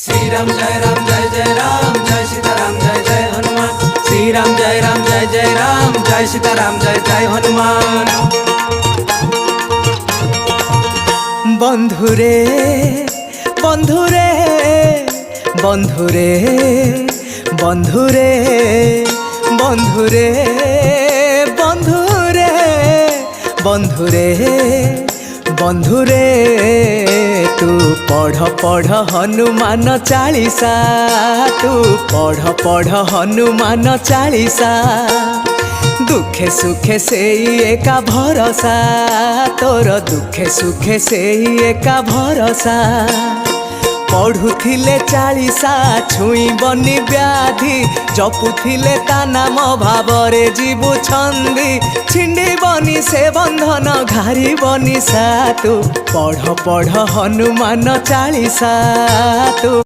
श्री राम जय राम जय सीताराम जय जय हनुमान। श्री राम जय राम जय सीताराम जय जय हनुमान। बंधुरे बंधुरे बंधुरे बंधुरे बंधुरे बंधुरे बंधुरे बंधुरे तू पढ़ पढ़ हनुमान चालीसा तू पढ़ पढ़ हनुमान चालीसा दुखे सुखे से एका भरोसा तोर दुखे सुखे से एका भरोसा पढ़ुथिले चालीसा छुई बनी व्याधि जपुथिले ता नाम भावरे जीवु छंदी छिंडी बनी से बंधन घारी बनी सा तू पढ़ पढ़ हनुमान चालीसा तू।